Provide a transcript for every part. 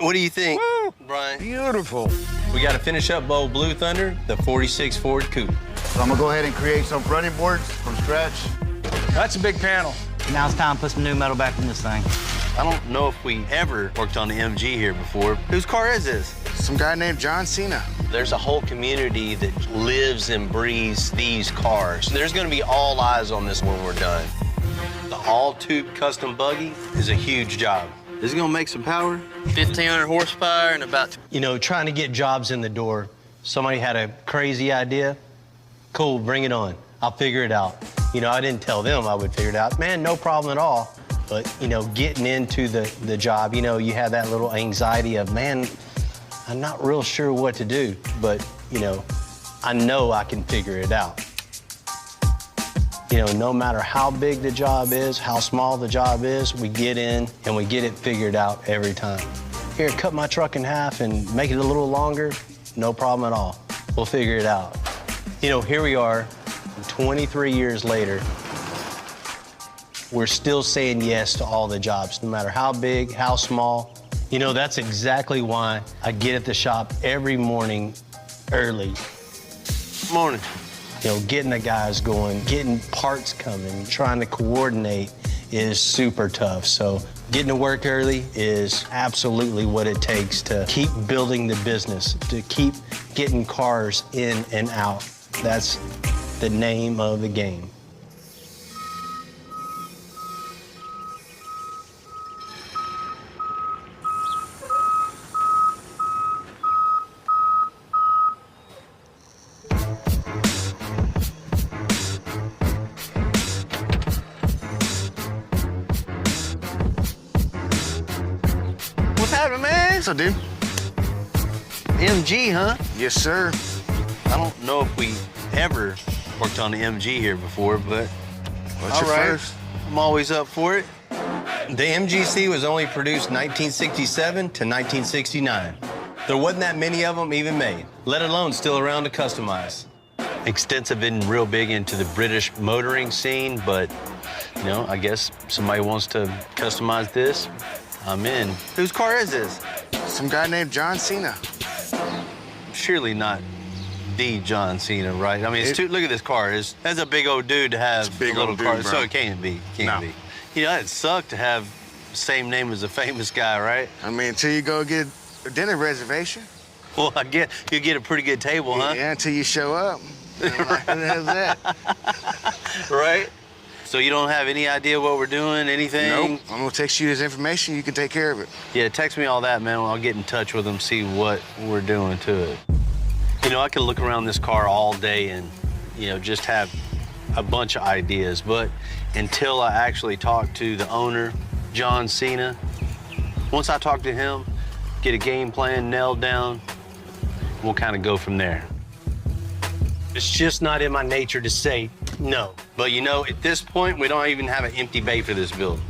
What do you think, Woo! Brian? Beautiful. We got to finish up Bold Blue Thunder, the 46 Ford Coupe. So I'm gonna go ahead and create some running boards from scratch. That's a big panel. Now it's time to put some new metal back in this thing. I don't know if we ever worked on the MG here before. Whose car is this? Some guy named John Cena. There's a whole community that lives and breathes these cars. There's going to be all eyes on this when we're done. The all-tube custom buggy is a huge job. Is it going to make some power? 1,500 horsepower and about... You know, trying to get jobs in the door. Somebody had a crazy idea. Cool, bring it on. I'll figure it out. You know, I didn't tell them I would figure it out. Man, no problem at all. But, you know, getting into the job, you know, you have that little anxiety of, man, I'm not real sure what to do. But, you know I can figure it out. You know, no matter how big the job is, how small the job is, we get in and we get it figured out every time. Here, cut my truck in half and make it a little longer. No problem at all. We'll figure it out. You know, here we are, 23 years later. We're still saying yes to all the jobs, no matter how big, how small. You know, that's exactly why I get at the shop every morning early. Morning. You know, getting the guys going, getting parts coming, trying to coordinate is super tough. So getting to work early is absolutely what it takes to keep building the business, to keep getting cars in and out. That's the name of the game. What's happening, man? What's up, dude? MG, huh? Yes, sir. I don't know if we ever worked on the MG here before, but What's your first? I'm always up for it. The MGC was only produced 1967 to 1969. There wasn't that many of them even made, let alone still around to customize. Extensive and real big into the British motoring scene, but, you know, I guess somebody wants to customize this, I'm in. Whose car is this? Some guy named John Cena. Surely not the John Cena, right? I mean, look at this car. That's a big old dude to have It's a big a little old car, dude, bro. so it can't be. Can't be. You know, it'd suck to have the same name as a famous guy, right? I mean, until you go get a dinner reservation. Well, I get you get a pretty good table, huh? Yeah, until you show up. Like, who the hell's that? Right? So you don't have any idea what we're doing, anything? Nope. I'm gonna text you his information. You can take care of it. Yeah, text me all that, man. I'll get in touch with him, see what we're doing to it. You know, I can look around this car all day and, you know, just have a bunch of ideas. But until I actually talk to the owner, John Cena, once I talk to him, get a game plan nailed down, we'll kind of go from there. It's just not in my nature to say no. But, you know, at this point, we don't even have an empty bay for this building.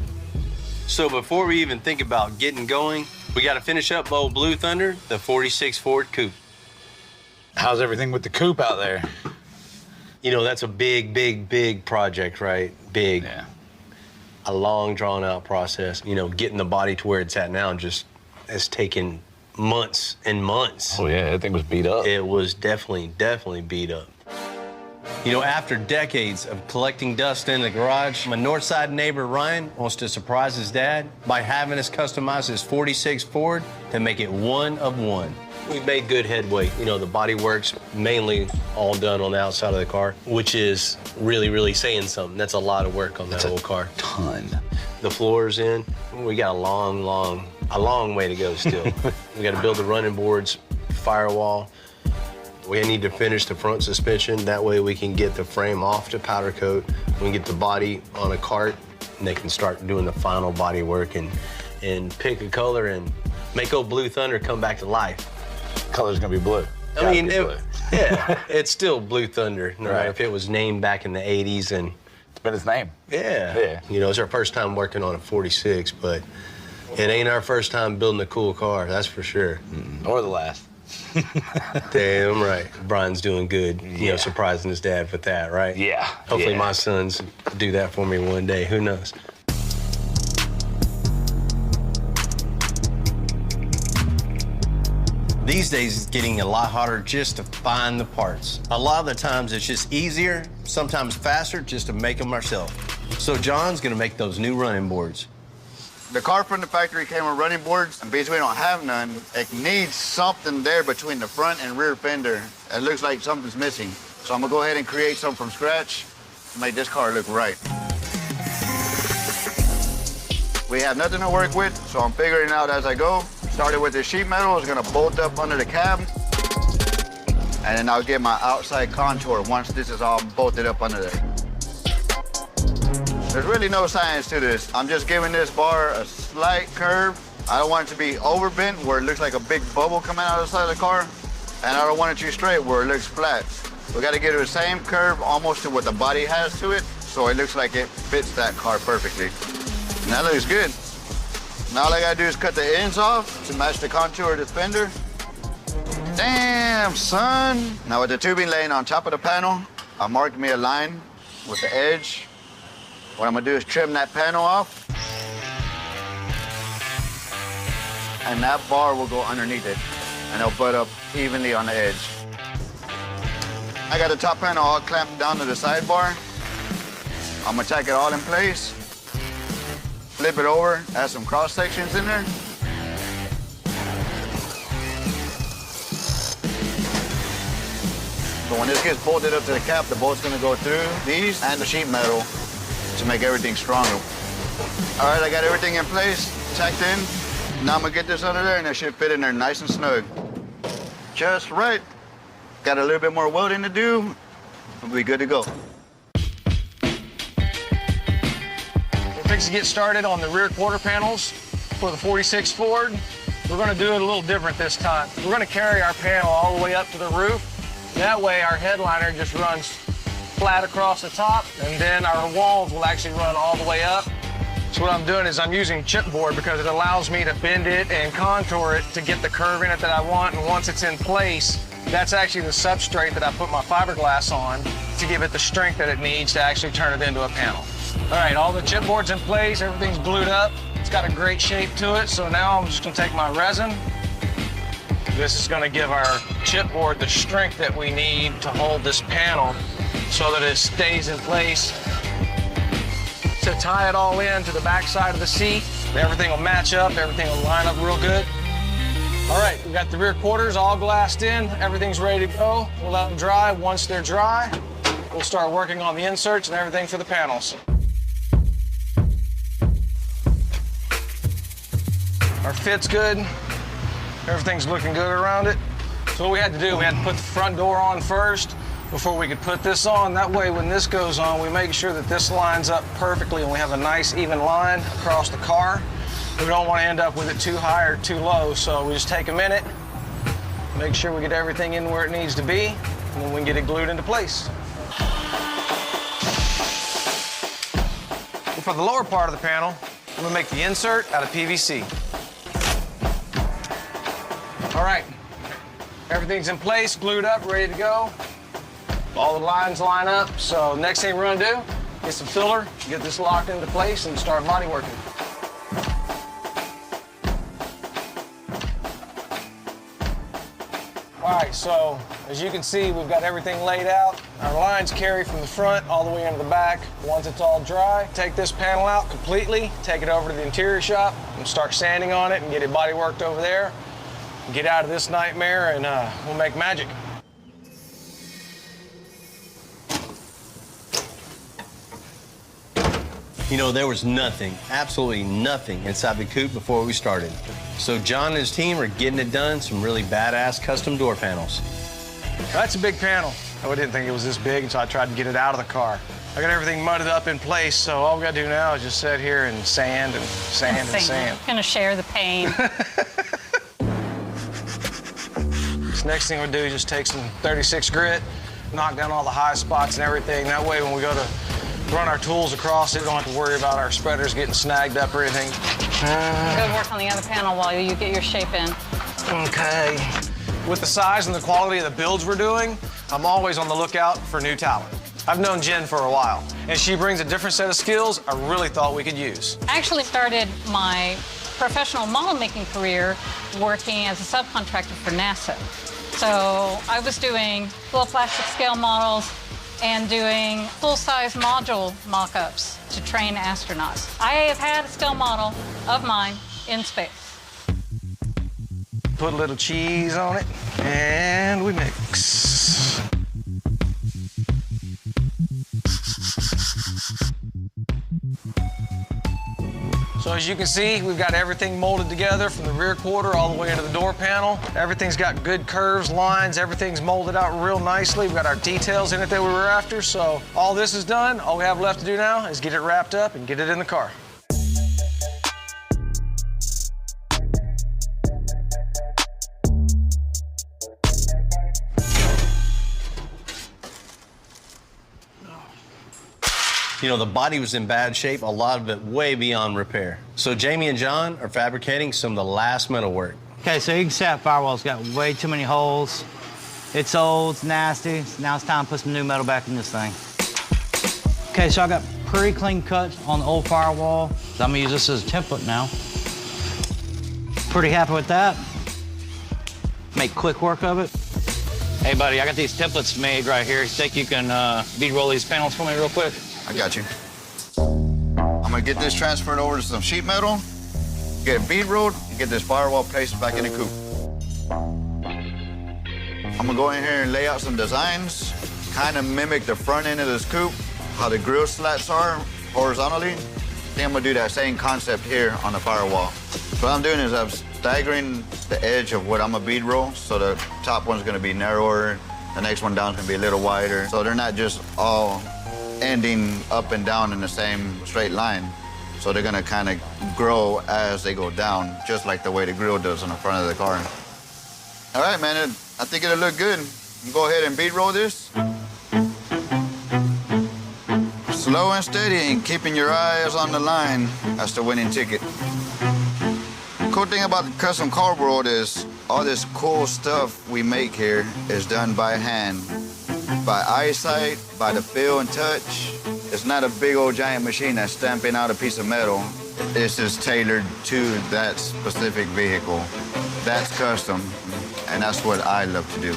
So before we even think about getting going, we got to finish up Bold Blue Thunder, the 46 Ford Coupe. How's everything with the coupe out there? You know, that's a big, big, big project, right? Big. Yeah. A long, drawn-out process. You know, getting the body to where it's at now just has taken months and months. Oh, yeah, that thing was beat up. It was definitely beat up. You know, after decades of collecting dust in the garage, my north side neighbor, Ryan, wants to surprise his dad by having us customize his 46 Ford to make it one of one. We've made good headway. You know, the body work's mainly all done on the outside of the car, which is really, really saying something. That's a lot of work on that whole car. Ton. The floor's in. We got a long way to go still. We got to build the running boards, firewall. We need to finish the front suspension. That way we can get the frame off to powder coat. We can get the body on a cart, and they can start doing the final body work and pick a color and make old Blue Thunder come back to life. Color's gonna be blue. I mean, yeah, it's still Blue Thunder, no matter Right. if it was named back in the 80s and... It's been his name. Yeah. You know, it's our first time working on a 46, but it ain't our first time building a cool car, that's for sure. Or the last. Damn right. Brian's doing good, you know, surprising his dad with that, right? Yeah. Hopefully my sons do that for me one day, who knows? These days, it's getting a lot harder just to find the parts. A lot of the times, it's just easier, sometimes faster, just to make them ourselves. So John's gonna make those new running boards. The car from the factory came with running boards, and because we don't have none, it needs something there between the front and rear fender. It looks like something's missing. So I'm gonna go ahead and create some from scratch to make this car look right. We have nothing to work with, so I'm figuring it out as I go. Started with this sheet metal, it's gonna bolt up under the cab, and then I'll get my outside contour once this is all bolted up under there. There's really no science to this. I'm just giving this bar a slight curve. I don't want it to be overbent where it looks like a big bubble coming out of the side of the car, and I don't want it too straight where it looks flat. We gotta get it the same curve almost to what the body has to it, so it looks like it fits that car perfectly. And that looks good. Now all I gotta do is cut the ends off to match the contour of the fender. Damn, son. Now with the tubing laying on top of the panel, I marked me a line with the edge. What I'm gonna do is trim that panel off, and that bar will go underneath it, and it'll butt up evenly on the edge. I got the top panel all clamped down to the sidebar. I'm gonna tack it all in place, flip it over, add some cross sections in there. So when this gets bolted up to the cap, the bolt's gonna go through these and the sheet metal to make everything stronger. All right, I got everything in place, tacked in. Now I'm gonna get this under there and it should fit in there nice and snug. Just right. Got a little bit more welding to do, we'll be good to go. We're fixing to get started on the rear quarter panels for the 46 Ford. We're gonna do it a little different this time. We're gonna carry our panel all the way up to the roof. That way our headliner just runs flat across the top, and then our walls will actually run all the way up. So what I'm doing is I'm using chipboard because it allows me to bend it and contour it to get the curve in it that I want, and once it's in place, that's actually the substrate that I put my fiberglass on to give it the strength that it needs to actually turn it into a panel. All right, all the chipboard's in place, everything's glued up. It's got a great shape to it, so now I'm just gonna take my resin. This is gonna give our chipboard the strength that we need to hold this panel so that it stays in place. To tie it all in to the back side of the seat, everything will match up, everything will line up real good. All right, we got the rear quarters all glassed in, everything's ready to go. We'll let them dry. Once they're dry, we'll start working on the inserts and everything for the panels. Our fit's good, everything's looking good around it. So what we had to do, we had to put the front door on first before we could put this on. That way, when this goes on, we make sure that this lines up perfectly and we have a nice even line across the car. We don't want to end up with it too high or too low, so we just take a minute, make sure we get everything in where it needs to be, and then we can get it glued into place. For the lower part of the panel, I'm gonna make the insert out of PVC. All right, everything's in place, glued up, ready to go. All the lines line up, so next thing we're gonna do, get some filler, get this locked into place, and start body working. All right, so as you can see, we've got everything laid out. Our lines carry from the front all the way into the back. Once it's all dry, take this panel out completely, take it over to the interior shop, and start sanding on it and get it body worked over there. Get out of this nightmare, and we'll make magic. You know, there was nothing, absolutely nothing inside the coupe before we started. So John and his team are getting it done, some really badass custom door panels. That's a big panel. I didn't think it was this big, so I tried to get it out of the car. I got everything mudded up in place, so all we gotta do now is just sit here and sand and sand and sand. I'm gonna share the pain. This next thing we'll do is just take some 36 grit, knock down all the high spots and everything. That way, when we go to run our tools across it, we don't have to worry about our spreaders getting snagged up or anything. Go work on the other panel while you get your shape in. Okay. With the size and the quality of the builds we're doing, I'm always on the lookout for new talent. I've known Jen for a while, and she brings a different set of skills I really thought we could use. I actually started my professional model making career working as a subcontractor for NASA. So I was doing little plastic scale models and doing full-size module mock-ups to train astronauts. I have had a scale model of mine in space. Put a little cheese on it, and we mix. So as you can see, we've got everything molded together from the rear quarter all the way into the door panel. Everything's got good curves, lines, everything's molded out real nicely. We've got our details in it that we were after, so all this is done. All we have left to do now is get it wrapped up and get it in the car. You know, the body was in bad shape, a lot of it way beyond repair. So Jamie and John are fabricating some of the last metal work. Okay, so you can see that firewall's got way too many holes. It's old, it's nasty. Now it's time to put some new metal back in this thing. Okay, so I got pretty clean cuts on the old firewall. So I'm gonna use this as a template now. Pretty happy with that. Make quick work of it. Hey, buddy, I got these templates made right here. You think you can bead roll these panels for me real quick? I got you. I'm gonna get this transferred over to some sheet metal, get it bead rolled, and get this firewall placed back in the coop. I'm gonna go in here and lay out some designs, kind of mimic the front end of this coop, how the grill slats are horizontally. I think I'm gonna do that same concept here on the firewall. So what I'm doing is I'm staggering the edge of what I'm gonna bead roll, so the top one's gonna be narrower, the next one down is gonna be a little wider, so they're not just all ending up and down in the same straight line. So they're gonna kind of grow as they go down, just like the way the grill does on the front of the car. All right, man, I think it'll look good. You go ahead and bead roll this. Slow and steady and keeping your eyes on the line. That's the winning ticket. The cool thing about the custom car world is all this cool stuff we make here is done by hand. By eyesight, by the feel and touch. It's not a big old giant machine that's stamping out a piece of metal. It's just tailored to that specific vehicle. That's custom, and that's what I love to do.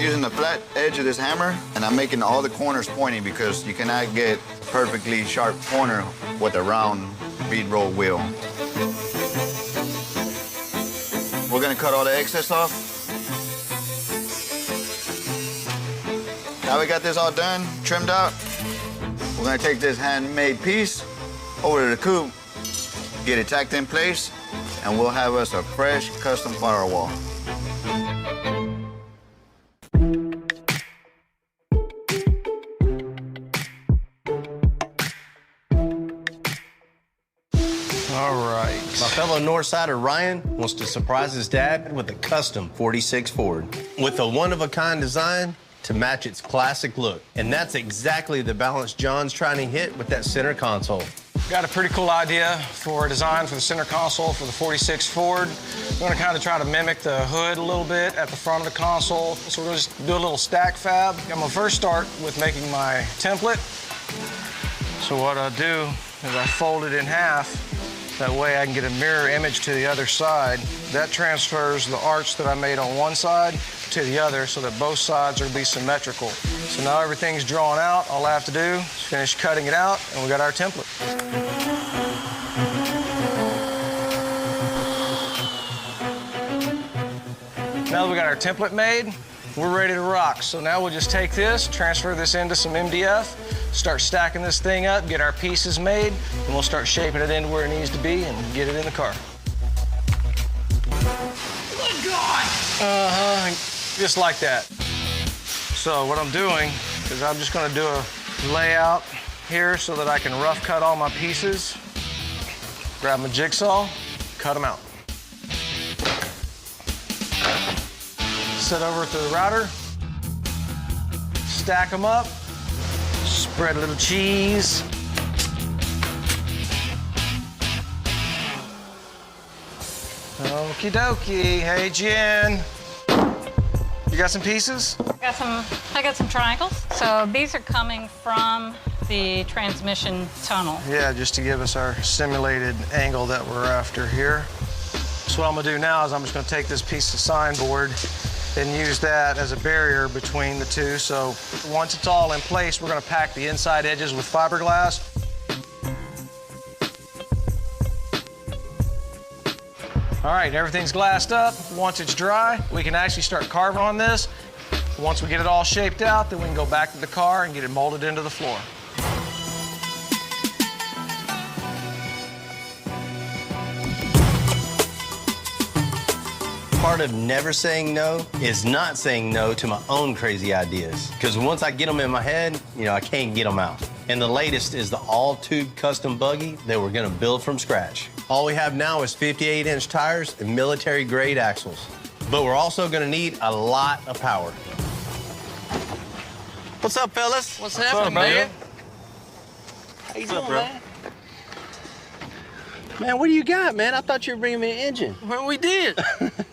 Using the flat edge of this hammer, and I'm making all the corners pointy because you cannot get perfectly sharp corner with a round bead roll wheel. We're gonna cut all the excess off. Now we got this all done, trimmed out. We're gonna take this handmade piece over to the coop, get it tacked in place, and we'll have us a fresh custom firewall. All right. My fellow Northsider Ryan wants to surprise his dad with a custom 46 Ford with a one-of-a-kind design to match its classic look. And that's exactly the balance John's trying to hit with that center console. Got a pretty cool idea for a design for the center console for the 46 Ford. We're gonna kind of try to mimic the hood a little bit at the front of the console. So we're gonna just do a little stack fab. I'm gonna first start with making my template. So what I do is I fold it in half. That way I can get a mirror image to the other side. That transfers the arch that I made on one side to the other so that both sides are gonna be symmetrical. So now everything's drawn out. All I have to do is finish cutting it out and we got our template. Now that we got our template made, we're ready to rock. So now we'll just take this, transfer this into some MDF, start stacking this thing up, get our pieces made, and we'll start shaping it into where it needs to be and get it in the car. Good God! Just like that. So what I'm doing is I'm just gonna do a layout here so that I can rough cut all my pieces, grab my jigsaw, cut them out. Sit over to the router, stack them up, spread a little cheese. Okie dokie. Hey, Jen. You got some pieces? I got some triangles. So these are coming from the transmission tunnel. Yeah, just to give us our simulated angle that we're after here. So what I'm gonna do now is I'm just gonna take this piece of sign board and use that as a barrier between the two. So once it's all in place, we're gonna pack the inside edges with fiberglass. All right, everything's glassed up. Once it's dry, we can actually start carving on this. Once we get it all shaped out, then we can go back to the car and get it molded into the floor. Part of never saying no is not saying no to my own crazy ideas. Because once I get them in my head, I can't get them out. And the latest is the all-tube custom buggy that we're gonna build from scratch. All we have now is 58-inch tires and military-grade axles. But we're also gonna need a lot of power. What's up, fellas? What's happening, man? How you doing, man? Man, what do you got, man? I thought you were bringing me an engine. Well, we did.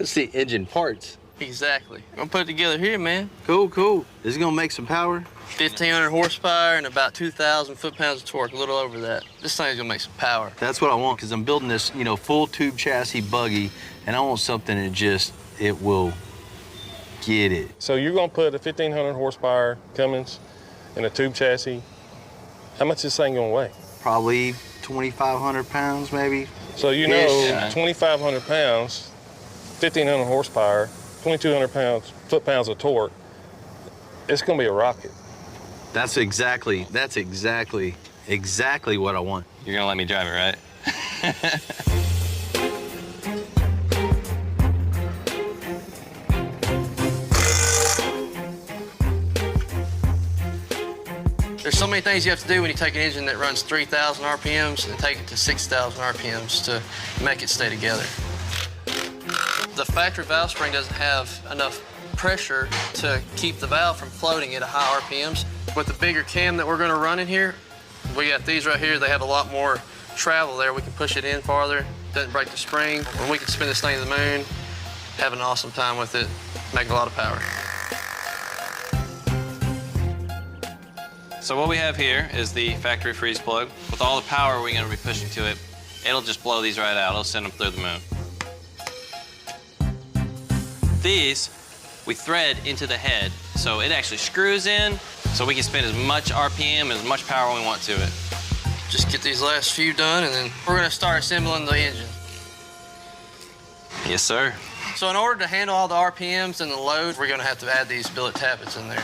See, engine parts. Exactly. I'm gonna put it together here, man. Cool, cool. Is it gonna make some power? 1,500 horsepower and about 2,000 foot-pounds of torque, a little over that. This thing's gonna make some power. That's what I want, because I'm building this, full tube chassis buggy, and I want something that it will get it. So you're gonna put a 1,500 horsepower Cummins in a tube chassis. How much is this thing gonna weigh? Probably 2,500 pounds, maybe. So 2,500 pounds, 1,500 horsepower, 2,200 foot-pounds of torque. It's gonna be a rocket. That's exactly what I want. You're gonna let me drive it, right? There's so many things you have to do when you take an engine that runs 3,000 RPMs and take it to 6,000 RPMs to make it stay together. The factory valve spring doesn't have enough pressure to keep the valve from floating at high RPMs. With the bigger cam that we're going to run in here, we got these right here. They have a lot more travel there. We can push it in farther, doesn't break the spring, and we can spin this thing to the moon, have an awesome time with it, make a lot of power. So what we have here is the factory freeze plug. With all the power we're going to be pushing to it, it'll just blow these right out. It'll send them through the moon. These we thread into the head, so it actually screws in, so we can spin as much RPM, as much power we want to it. Just get these last few done, and then we're going to start assembling the engine. Yes, sir. So in order to handle all the RPMs and the load, we're going to have to add these billet tappets in there.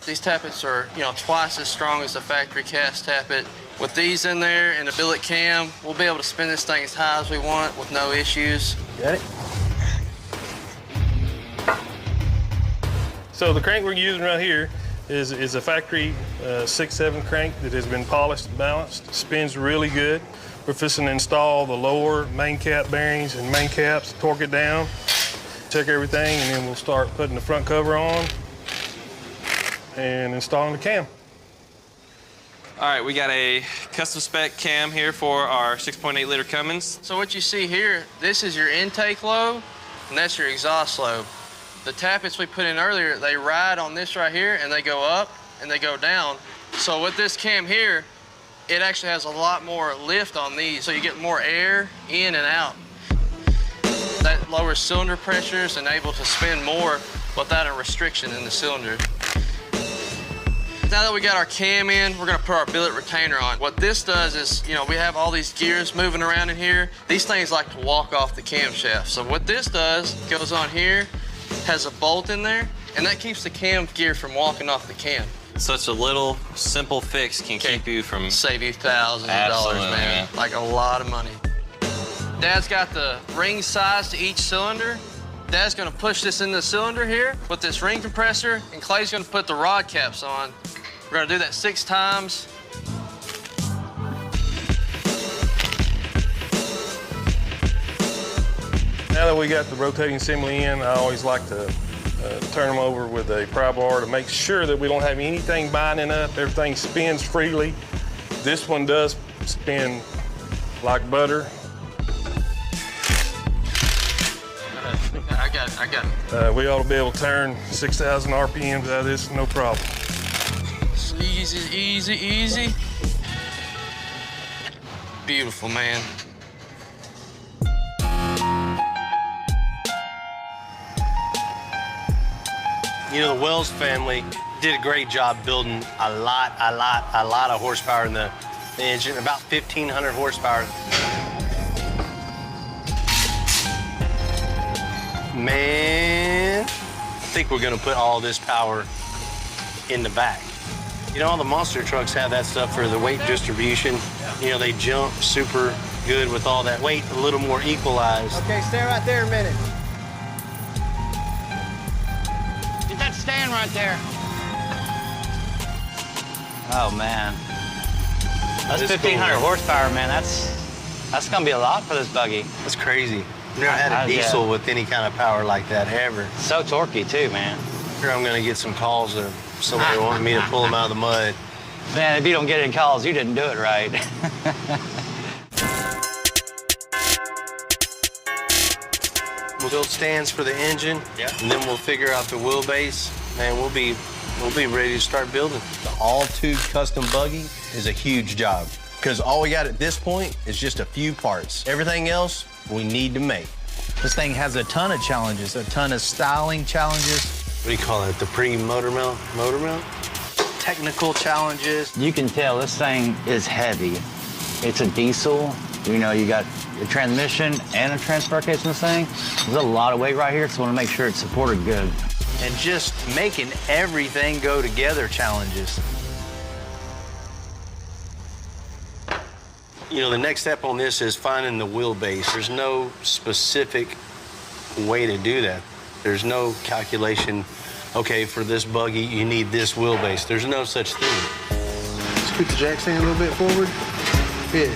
These tappets are, twice as strong as the factory cast tappet. With these in there and the billet cam, we'll be able to spin this thing as high as we want with no issues. Got it? So the crank we're using right here is a factory 6.7 crank that has been polished and balanced. Spins really good. We're fixing to install the lower main cap bearings and main caps, torque it down, check everything, and then we'll start putting the front cover on and installing the cam. All right, we got a custom spec cam here for our 6.8 liter Cummins. So what you see here, this is your intake lobe, and that's your exhaust lobe. The tappets we put in earlier, they ride on this right here, and they go up and they go down. So with this cam here, it actually has a lot more lift on these, so you get more air in and out. That lowers cylinder pressures and able to spin more without a restriction in the cylinder. Now that we got our cam in, we're gonna put our billet retainer on. What this does is, we have all these gears moving around in here. These things like to walk off the camshaft. So what this does, goes on here, has a bolt in there, and that keeps the cam gear from walking off the cam. Such a little simple fix can keep you from... Save you thousands of dollars, man. Like a lot of money. Dad's got the ring size to each cylinder. Dad's gonna push this in the cylinder here with this ring compressor, and Clay's gonna put the rod caps on. We're gonna do that 6 times. Now that we got the rotating assembly in, I always like to turn them over with a pry bar to make sure that we don't have anything binding up. Everything spins freely. This one does spin like butter. I got it. We ought to be able to turn 6,000 RPMs out of this, no problem. It's easy, easy, easy. Beautiful, man. You know, the Wells family did a great job building a lot of horsepower in the engine, about 1,500 horsepower. Man, I think we're gonna put all this power in the back. You know, all the monster trucks have that stuff for the weight distribution. You know, they jump super good with all that weight, a little more equalized. Okay, stay right there a minute. Get that stand right there. Oh, man. That's It's 1,500 cool. horsepower, man. That's gonna be a lot for this buggy. That's crazy. Never had a diesel with any kind of power like that ever. So torquey, too, man. Here I'm gonna get some calls of somebody wanting me to pull them out of the mud. Man, if you don't get any calls, you didn't do it right. We'll build stands for the engine, and then we'll figure out the wheelbase. Man, we'll be ready to start building. The all-tube custom buggy is a huge job because all we got at this point is just a few parts. Everything else we need to make. This thing has a ton of challenges, a ton of styling challenges. What do you call it? The pre-motor mount? Motor mount? Technical challenges. You can tell this thing is heavy. It's a diesel. You know, you got a transmission and a transfer case in this thing. There's a lot of weight right here, so I want to make sure it's supported good. And just making everything go together challenges. You know, the next step on this is finding the wheelbase. There's no specific way to do that. There's no calculation, okay, for this buggy, you need this wheelbase. There's no such thing. Scoot the jack stand a little bit forward. Yeah.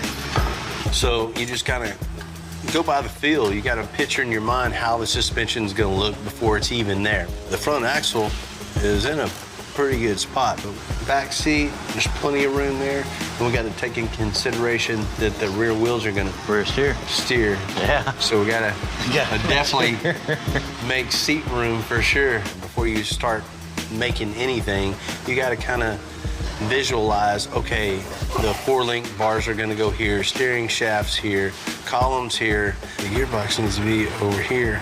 So you just kind of go by the feel. You got to picture in your mind how the suspension's going to look before it's even there. The front axle is in a pretty good spot, but back seat, there's plenty of room there. And we got to take in consideration that the rear wheels are going to Rear steer. Yeah. So we got to definitely make seat room for sure before you start making anything. You got to kind of visualize, okay, the 4-link bars are going to go here, steering shafts here, columns here. The gearbox needs to be over here.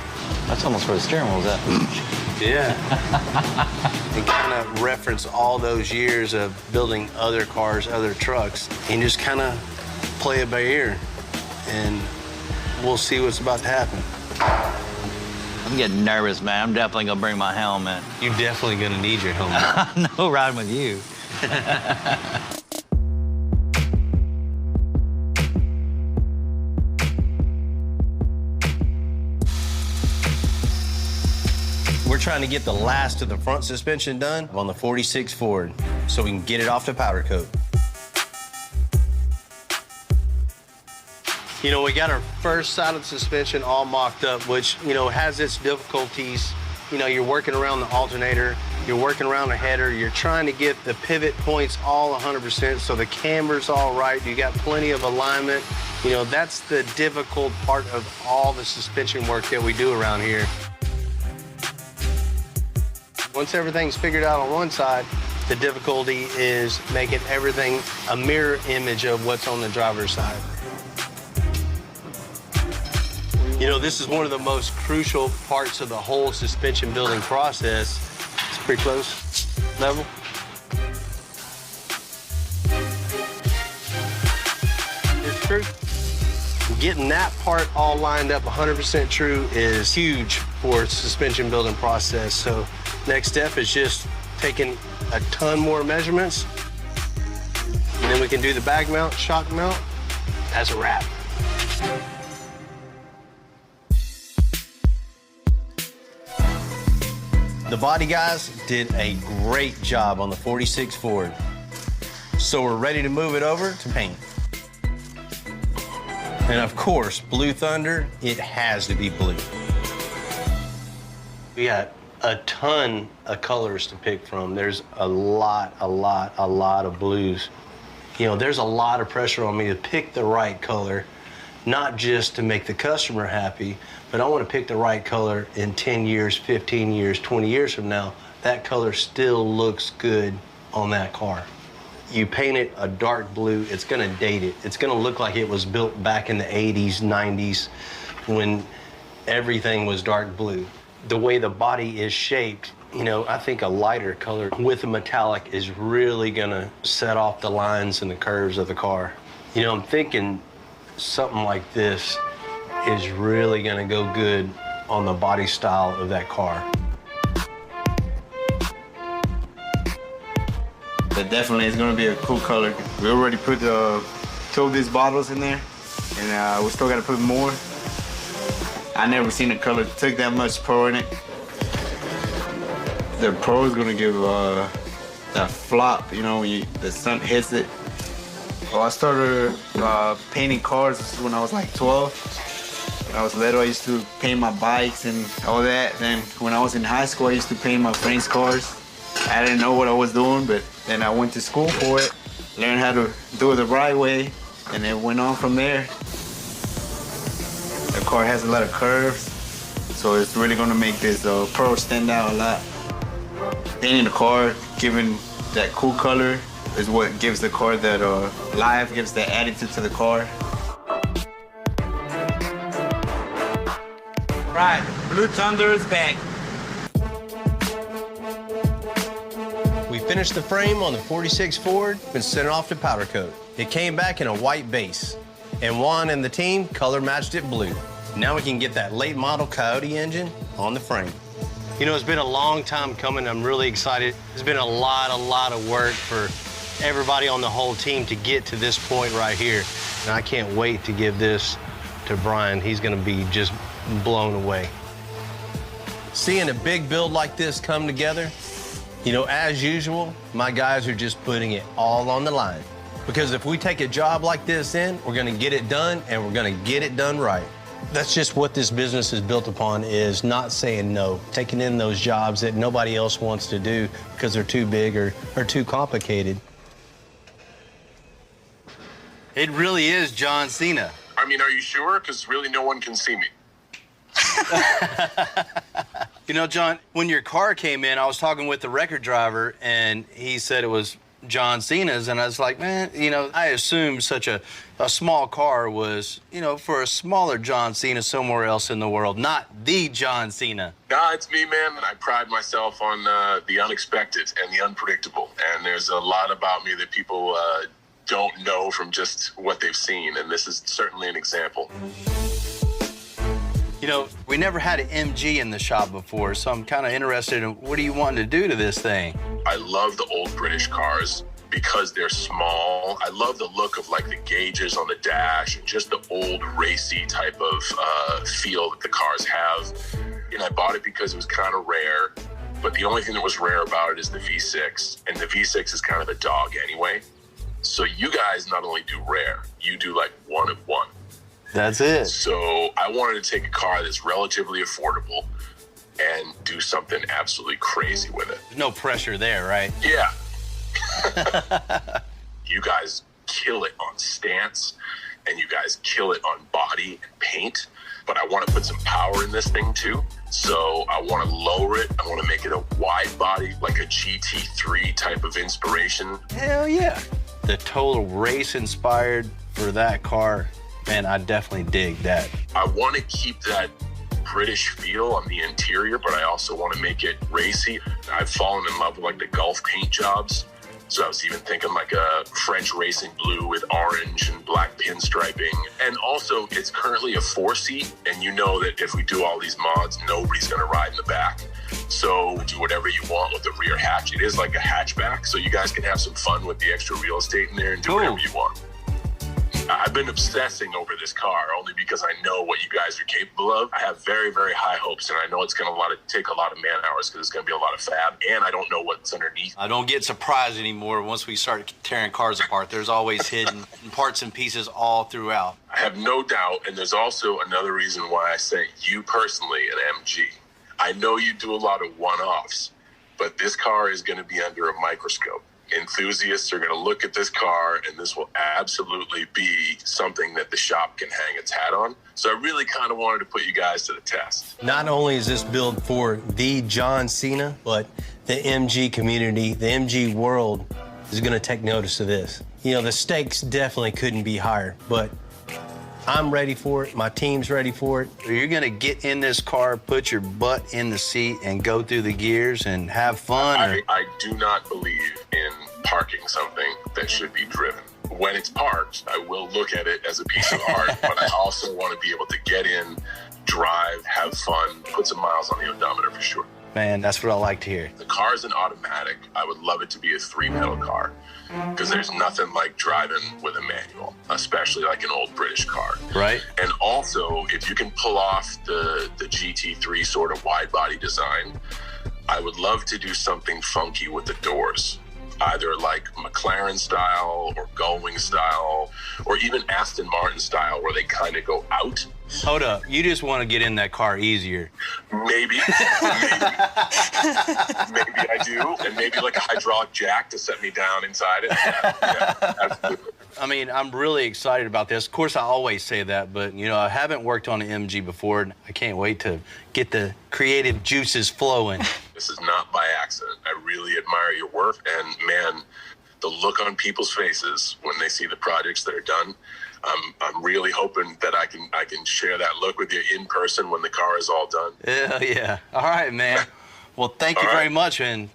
That's almost where the steering wheel's at. Yeah. And kind of reference all those years of building other cars, other trucks, and just kind of play it by ear. And we'll see what's about to happen. I'm getting nervous, man. I'm definitely gonna bring my helmet. You're definitely gonna need your helmet. No riding with you. We're trying to get the last of the front suspension done on the 46 Ford so we can get it off the powder coat. You know, we got our first side of the suspension all mocked up, which, you know, has its difficulties. You know, you're working around the alternator, you're working around the header, you're trying to get the pivot points all 100% so the camber's all right, you got plenty of alignment. You know, that's the difficult part of all the suspension work that we do around here. Once everything's figured out on one side, the difficulty is making everything a mirror image of what's on the driver's side. You know, this is one of the most crucial parts of the whole suspension building process. It's pretty close, level. It's true. Getting that part all lined up 100% true is huge for suspension building process. So next step is just taking a ton more measurements, and then we can do the bag mount, shock mount. That's a wrap. The body guys did a great job on the 46 Ford. So we're ready to move it over to paint. And of course, Blue Thunder, it has to be blue. We got a ton of colors to pick from. There's a lot of blues. You know, there's a lot of pressure on me to pick the right color not just to make the customer happy, but I want to pick the right color in 10 years, 15 years, 20 years from now. That color still looks good on that car. You paint it a dark blue, it's going to date it. It's going to look like it was built back in the 80s, 90s, when everything was dark blue. The way the body is shaped, you know, I think a lighter color with a metallic is really going to set off the lines and the curves of the car. You know, I'm thinking something like this is really going to go good on the body style of that car. That definitely is going to be a cool color. We already put 2 of these bottles in there, and we still got to put more. I never seen a color take that much pro in it. The pro is going to give that flop, you know, when the sun hits it. Well, I started painting cars when I was like 12. When I was little, I used to paint my bikes and all that. Then when I was in high school, I used to paint my friends' cars. I didn't know what I was doing, but then I went to school for it, learned how to do it the right way, and it went on from there. The car has a lot of curves, so it's really gonna make this Pro stand out a lot. Painting the car, giving that cool color, is what gives the car that life, gives that attitude to the car. Right, Blue Thunder is back. We finished the frame on the 46 Ford and sent it off to powder coat. It came back in a white base, and Juan and the team color matched it blue. Now we can get that late model Coyote engine on the frame. You know, it's been a long time coming. I'm really excited. It's been a lot of work for everybody on the whole team to get to this point right here. And I can't wait to give this to Brian. He's gonna be just blown away. Seeing a big build like this come together, you know, as usual, my guys are just putting it all on the line. Because if we take a job like this in, we're gonna get it done, and we're gonna get it done right. That's just what this business is built upon, is not saying no, taking in those jobs that nobody else wants to do because they're too big or too complicated. It really is John Cena. I mean, are you sure? Because really no one can see me. You know, John, when your car came in, I was talking with the record driver, and he said it was John Cena's, and I was like, man, you know, I assumed such a small car was, you know, for a smaller John Cena somewhere else in the world, not the John Cena. Nah, it's me, man, and I pride myself on the unexpected and the unpredictable, and there's a lot about me that people don't know from just what they've seen, and this is certainly an example. You know, we never had an MG in the shop before, so I'm kind of interested in what are you wanting to do to this thing? I love the old British cars because they're small. I love the look of like the gauges on the dash and just the old racy type of feel that the cars have. And I bought it because it was kind of rare, but the only thing that was rare about it is the V6, and the V6 is kind of a dog anyway. So you guys not only do rare, you do like one of one. That's it. So I wanted to take a car that's relatively affordable and do something absolutely crazy with it. There's no pressure there, right? Yeah. You guys kill it on stance, and you guys kill it on body and paint, but I want to put some power in this thing too. So I want to lower it. I want to make it a wide body, like a GT3 type of inspiration. Hell yeah. The total race inspired for that car. Man, I definitely dig that. I want to keep that British feel on the interior, but I also want to make it racy. I've fallen in love with like the Gulf paint jobs. So I was even thinking like a French racing blue with orange and black pinstriping. And also it's currently a 4-seat, and you know that if we do all these mods, nobody's going to ride in the back. So do whatever you want with the rear hatch. It is like a hatchback, so you guys can have some fun with the extra real estate in there and do whatever you want. I've been obsessing over this car only because I know what you guys are capable of. I have very, very high hopes, and I know it's going to take a lot of man hours because it's going to be a lot of fab, and I don't know what's underneath. I don't get surprised anymore once we start tearing cars apart. There's always hidden parts and pieces all throughout. I have no doubt, and there's also another reason why I sent you personally an MG. I know you do a lot of one-offs, but this car is going to be under a microscope. enthusiasts are going to look at this car, and this will absolutely be something that the shop can hang its hat on. So I really kind of wanted to put you guys to the test. Not only is this built for the John Cena, but the MG community, the MG world is going to take notice of this. You know, the stakes definitely couldn't be higher, but I'm ready for it. My team's ready for it. You're going to get in this car, put your butt in the seat, and go through the gears and have fun? I do not believe in parking something that should be driven. When it's parked, I will look at it as a piece of art, but I also want to be able to get in, drive, have fun, put some miles on the odometer for sure. Man, that's what I like to hear. The car's an automatic. I would love it to be a 3-pedal car because there's nothing like driving with a manual, especially like an old British car. Right. And also, if you can pull off the GT3 sort of wide body design, I would love to do something funky with the doors. Either like McLaren style or Gullwing style or even Aston Martin style where they kind of go out. Hold up, you just want to get in that car easier. Maybe. Maybe I do. And maybe like a hydraulic jack to set me down inside it. Yeah, absolutely. I mean, I'm really excited about this. Of course, I always say that, but, you know, I haven't worked on an MG before, and I can't wait to get the creative juices flowing. This is not by accident. I really admire your work, and man, the look on people's faces when they see the projects that are done, I'm really hoping that I can share that look with you in person when the car is all done. Yeah. All right, man. Well, thank you very much, and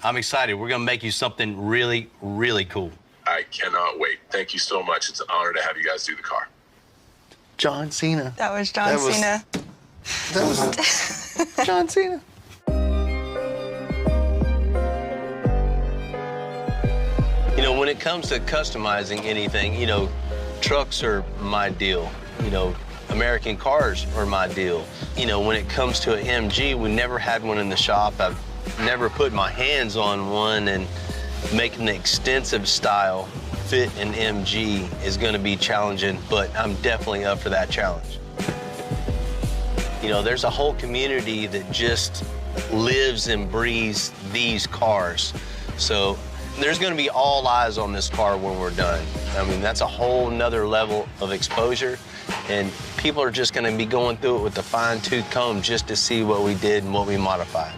I'm excited. We're going to make you something really, really cool. I cannot wait. Thank you so much. It's an honor to have you guys do the car. John Cena. That was John Cena. That was John Cena. You know, when it comes to customizing anything, you know, trucks are my deal. You know, American cars are my deal. You know, when it comes to an MG, we never had one in the shop. I've never put my hands on one, and making the extensive style fit an MG is going to be challenging, but I'm definitely up for that challenge. You know, there's a whole community that just lives and breathes these cars. So there's going to be all eyes on this car when we're done. I mean, that's a whole nother level of exposure, and people are just going to be going through it with a fine-tooth comb just to see what we did and what we modified.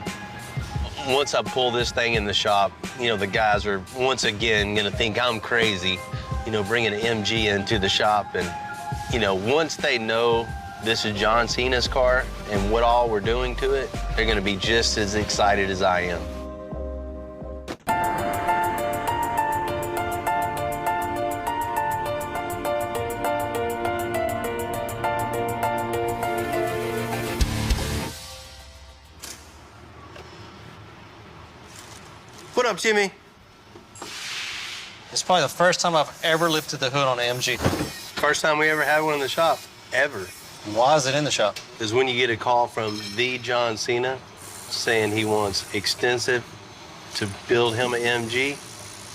Once I pull this thing in the shop, you know, the guys are once again going to think I'm crazy, you know, bringing an MG into the shop. And, you know, once they know this is John Cena's car and what all we're doing to it, they're going to be just as excited as I am. What up, Jimmy? It's probably the first time I've ever lifted the hood on an MG. First time we ever had one in the shop, ever. Why is it in the shop? Is when you get a call from the John Cena saying he wants extensive to build him an MG,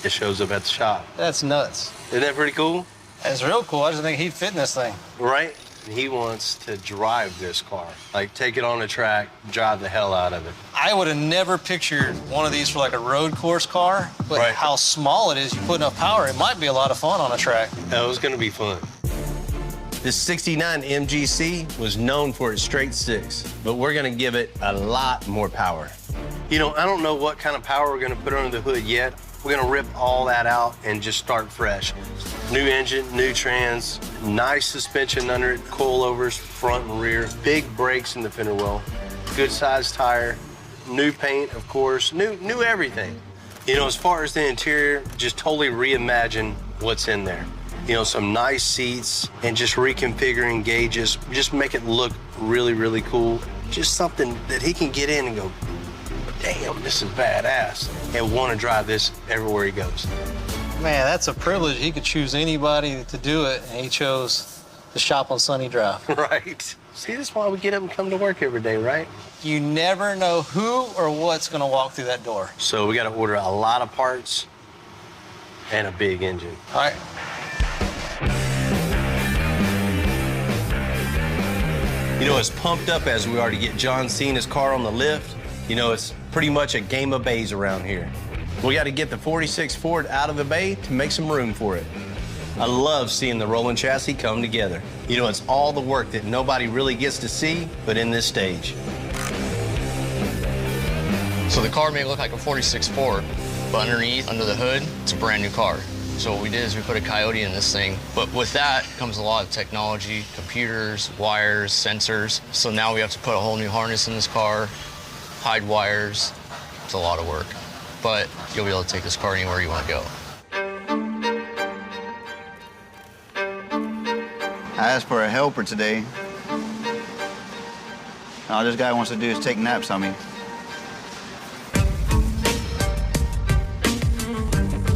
it shows up at the shop. That's nuts. Isn't that pretty cool? It's real cool. I just think he'd fit in this thing. Right? He wants to drive this car. Like, take it on the track, drive the hell out of it. I would have never pictured one of these for like a road course car, but how small it is, you put enough power, it might be a lot of fun on a track. That was gonna be fun. This 69 MGC was known for its straight six, but we're gonna give it a lot more power. You know, I don't know what kind of power we're gonna put under the hood yet. We're gonna rip all that out and just start fresh. New engine, new trans, nice suspension under it, coilovers, front and rear, big brakes in the fender well, good sized tire, new paint, of course, new everything. You know, as far as the interior, just totally reimagine what's in there. You know, some nice seats and just reconfiguring gauges, just make it look really, really cool. Just something that he can get in and go, damn, this is badass, and want to drive this everywhere he goes. Man, that's a privilege. He could choose anybody to do it, and he chose the shop on Sunny Drive. Right. See, that's why we get up and come to work every day, right? You never know who or what's going to walk through that door. So we got to order a lot of parts and a big engine. All right. You know, as pumped up as we are to get John Cena's car on the lift, you know, it's pretty much a game of bays around here. We got to get the 46 Ford out of the bay to make some room for it. I love seeing the rolling chassis come together. You know, it's all the work that nobody really gets to see, but in this stage. So the car may look like a 46 Ford, but underneath, under the hood, it's a brand new car. So what we did is we put a Coyote in this thing, but with that comes a lot of technology, computers, wires, sensors. So now we have to put a whole new harness in this car, hide wires. It's a lot of work, but you'll be able to take this car anywhere you want to go. I asked for a helper today. All this guy wants to do is take naps on me.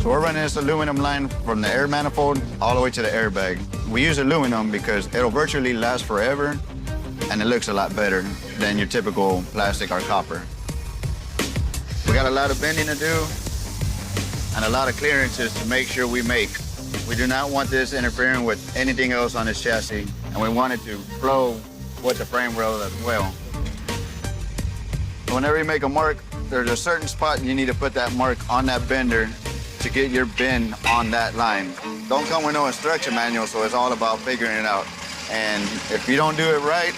So we're running this aluminum line from the air manifold all the way to the airbag. We use aluminum because it'll virtually last forever and it looks a lot better than your typical plastic or copper. We got a lot of bending to do and a lot of clearances to make sure we make. We do not want this interfering with anything else on this chassis, and we want it to flow with the frame rail as well. Whenever you make a mark, there's a certain spot you need to put that mark on that bender to get your bend on that line. Don't come with no instruction manual, so it's all about figuring it out. And if you don't do it right,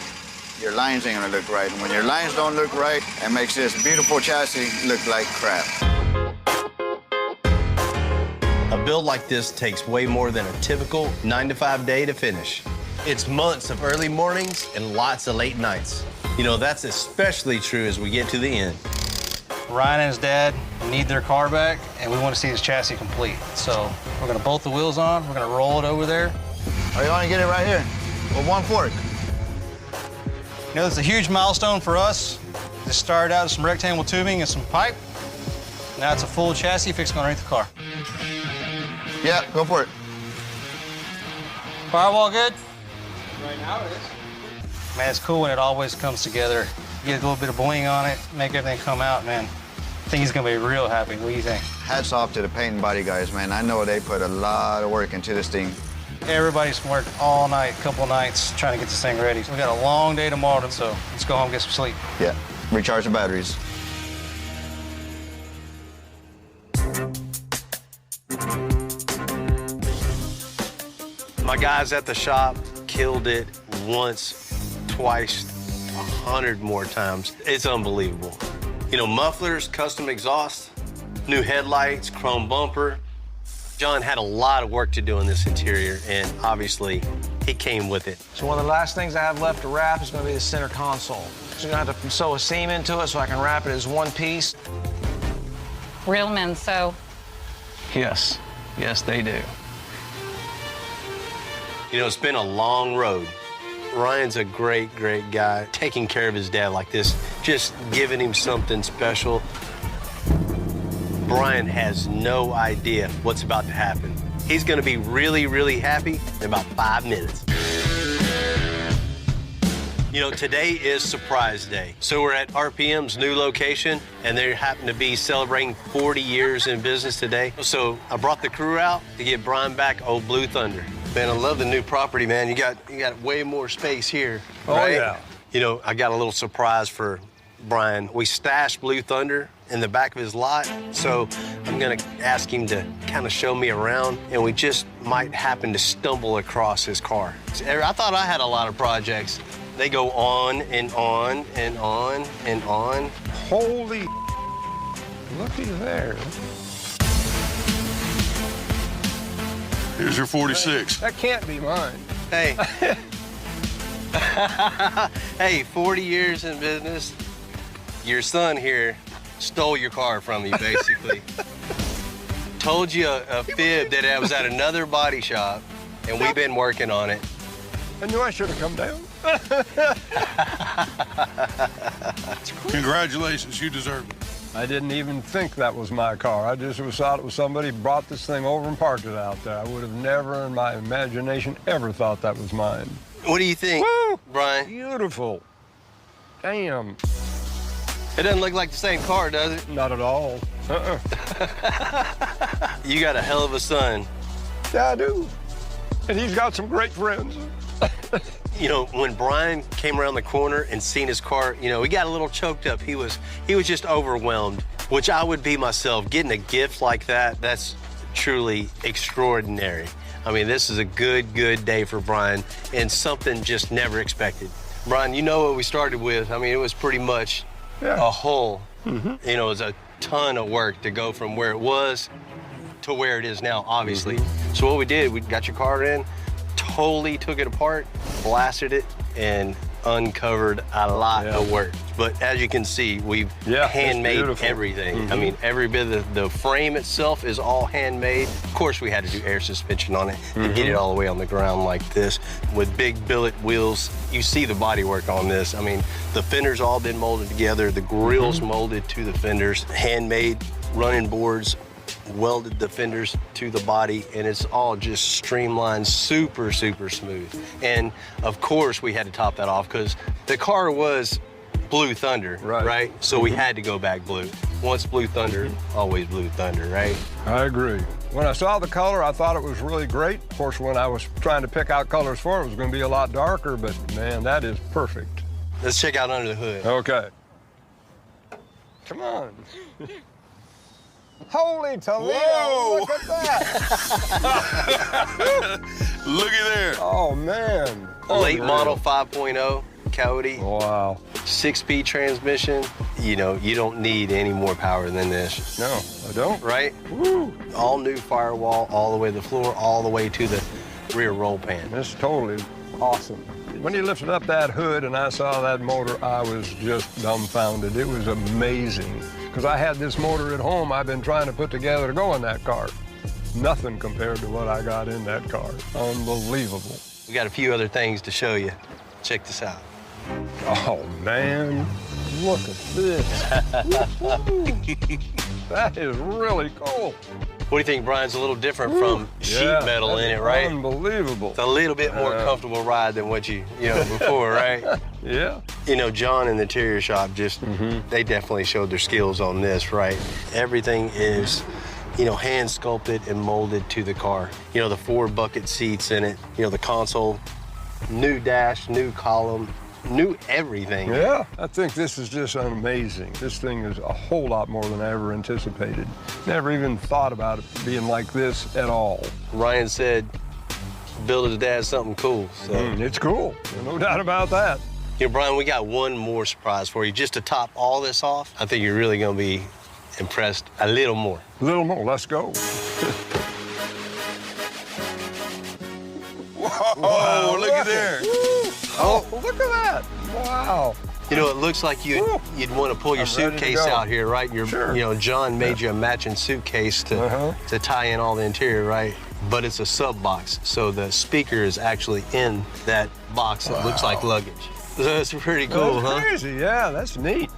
your lines ain't gonna look right. And when your lines don't look right, it makes this beautiful chassis look like crap. A build like this takes way more than a typical 9-to-5 day to finish. It's months of early mornings and lots of late nights. You know, that's especially true as we get to the end. Ryan and his dad need their car back, and we want to see his chassis complete. So we're going to bolt the wheels on, we're going to roll it over there. Or you want to get it right here with one fork? You know, it's a huge milestone for us. This started out with some rectangle tubing and some pipe. Now it's a full chassis fixing underneath the car. Yeah, go for it. Firewall good? Right now it is. Man, it's cool when it always comes together. Get a little bit of bling on it, make everything come out, man. I think he's gonna be real happy. What do you think? Hats off to the paint and body guys, man. I know they put a lot of work into this thing. Everybody's worked all night, couple nights, trying to get this thing ready. So we got a long day tomorrow, so let's go home and get some sleep. Yeah, recharge the batteries. My guys at the shop killed it once, twice, 100 more times. It's unbelievable. You know, mufflers, custom exhaust, new headlights, chrome bumper. John had a lot of work to do in this interior, and obviously, he came with it. So one of the last things I have left to wrap is going to be the center console. So you're going to have to sew a seam into it so I can wrap it as one piece. Real men sew. Yes. Yes, they do. You know, it's been a long road. Ryan's a great, great guy, taking care of his dad like this, just giving him something special. Brian has no idea what's about to happen. He's gonna be really, really happy in about 5 minutes. You know, today is surprise day. So we're at RPM's new location, and they happen to be celebrating 40 years in business today. So I brought the crew out to get Brian back old Blue Thunder. Man, I love the new property, man. You got way more space here, right? Oh, yeah. You know, I got a little surprise for Brian. We stashed Blue Thunder in the back of his lot, so I'm gonna ask him to kind of show me around, and we just might happen to stumble across his car. I thought I had a lot of projects. They go on and on and on and on. Holy looky there. Here's your 46. That can't be mine. Hey. Hey, 40 years in business. Your son here stole your car from you, basically. Told you a fib that I was at another body shop, and we've been working on it. I knew I should have come down. Congratulations, you deserve it. I didn't even think that was my car. I just thought it was somebody brought this thing over and parked it out there. I would have never in my imagination ever thought that was mine. What do you think, Woo! Brian? Beautiful. Damn. It doesn't look like the same car, does it? Not at all. You got a hell of a son. Yeah, I do. And he's got some great friends. You know, when Brian came around the corner and seen his car, you know, he got a little choked up. He was just overwhelmed. which I would be myself. Getting a gift like that, that's truly extraordinary. I mean, this is a good day for Brian and something just never expected. Brian, you know what we started with. I mean, it was pretty much a hull. You know, it was a ton of work to go from where it was to where it is now, obviously. So what we did, we got your car in, totally took it apart, blasted it, and uncovered a lot of work. But as you can see, we've handmade everything. I mean, every bit of the frame itself is all handmade. Of course, we had to do air suspension on it and get it all the way on the ground like this. With big billet wheels, you see the bodywork on this. I mean, the fenders all been molded together, the grills molded to the fenders, handmade running boards, welded the fenders to the body, and it's all just streamlined, super smooth. And of course we had to top that off because the car was Blue Thunder, right? So we had to go back blue. Once Blue Thunder, always Blue Thunder, right? I agree. When I saw the color, I thought it was really great. Of course, when I was trying to pick out colors for it, it was going to be a lot darker, but man, that is perfect. Let's check out under the hood. Okay. Come on. Holy Toledo, Whoa. look at that. Looky there. Oh, man. Late model 5.0 Coyote. Wow. 6-speed transmission. You know, you don't need any more power than this. No, I don't. Right? Woo. All new firewall, all the way to the floor, all the way to the rear roll pan. It's totally awesome. When you lifted up that hood and I saw that motor, I was just dumbfounded. It was amazing. Because I had this motor at home I've been trying to put together to go in that car. Nothing compared to what I got in that car. Unbelievable. We got a few other things to show you. Check this out. Oh, man. Look at this. That is really cool. What do you think, Brian? It's a little different from sheet metal in it, right? Unbelievable. It's a little bit more comfortable ride than what you know, before, right? Yeah. You know, John in the interior shop just, they definitely showed their skills on this, right? Everything is, you know, hand sculpted and molded to the car. You know, the 4 bucket seats in it, you know, the console, new dash, new column, new everything. Yeah, I think this is just amazing. This thing is a whole lot more than I ever anticipated. Never even thought about it being like this at all. Ryan said, build his dad something cool. So. It's cool, no doubt about that. You know, Brian, we got one more surprise for you. Just to top all this off, I think you're really gonna be impressed a little more. A little more, let's go. Whoa, wow, look at there. Oh, look at that. Wow. You know, it looks like you'd want to pull your suitcase out here, right? You know, John made you a matching suitcase to tie in all the interior, right? But it's a sub box, so the speaker is actually in that box that looks like luggage. So it's pretty cool, that's crazy, yeah, that's neat.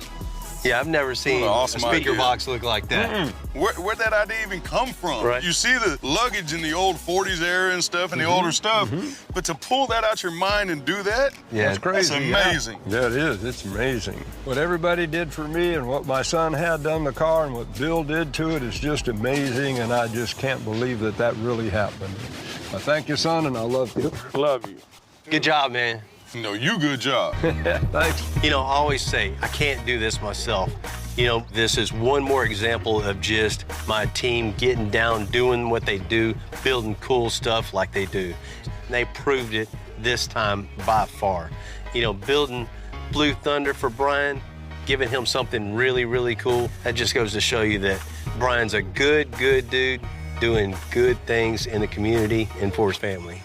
Yeah, I've never seen a speaker box look like that. Where'd that idea even come from? Right. You see the luggage in the old 40s era and stuff and the older stuff, but to pull that out your mind and do that, that's crazy. That's amazing. Yeah, it is. It's amazing. What everybody did for me and what my son had done to the car and what Bill did to it is just amazing, and I just can't believe that that really happened. I thank you, son, and I love you. Love you. Good job, man. No, you good job. Thanks. You know, I always say, I can't do this myself. You know, this is one more example of just my team getting down, doing what they do, building cool stuff like they do. And they proved it this time by far. You know, building Blue Thunder for Brian, giving him something really cool, that just goes to show you that Brian's a good dude, doing good things in the community and for his family.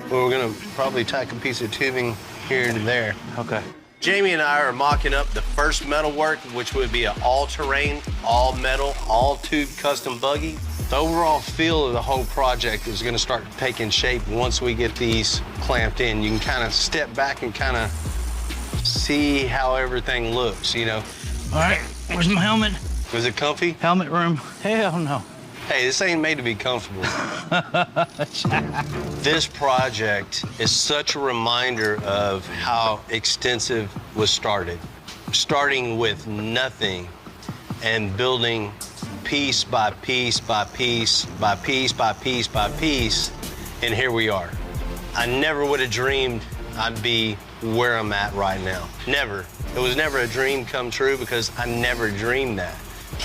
Well, we're gonna probably tack a piece of tubing here to there. Okay. Jamie and I are mocking up the first metal work, which would be an all-terrain, all-metal, all-tube custom buggy. The overall feel of the whole project is gonna start taking shape once we get these clamped in. You can kind of step back and kind of see how everything looks, you know? All right, where's my helmet? Was it comfy? Helmet room? Hell no. Hey, this ain't made to be comfortable. This project is such a reminder of how extensive was started. Starting with nothing and building piece by piece by piece by piece by piece by piece, and here we are. I never would have dreamed I'd be where I'm at right now. Never. It was never a dream come true because I never dreamed that.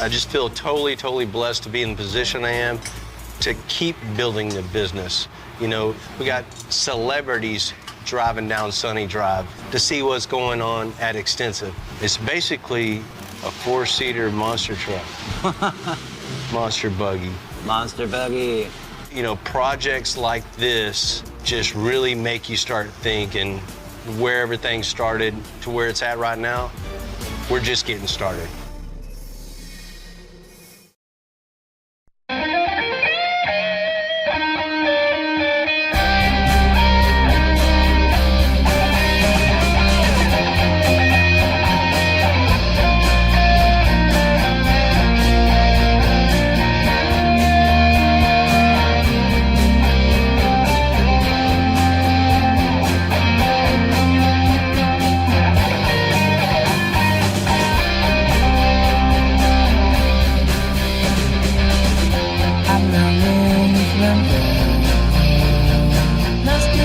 I just feel totally, totally blessed to be in the position I am to keep building the business. You know, we got celebrities driving down Sunny Drive to see what's going on at Extensive. It's basically a 4-seater monster truck. Monster buggy. Monster buggy. You know, projects like this just really make you start thinking where everything started to where it's at right now. We're just getting started.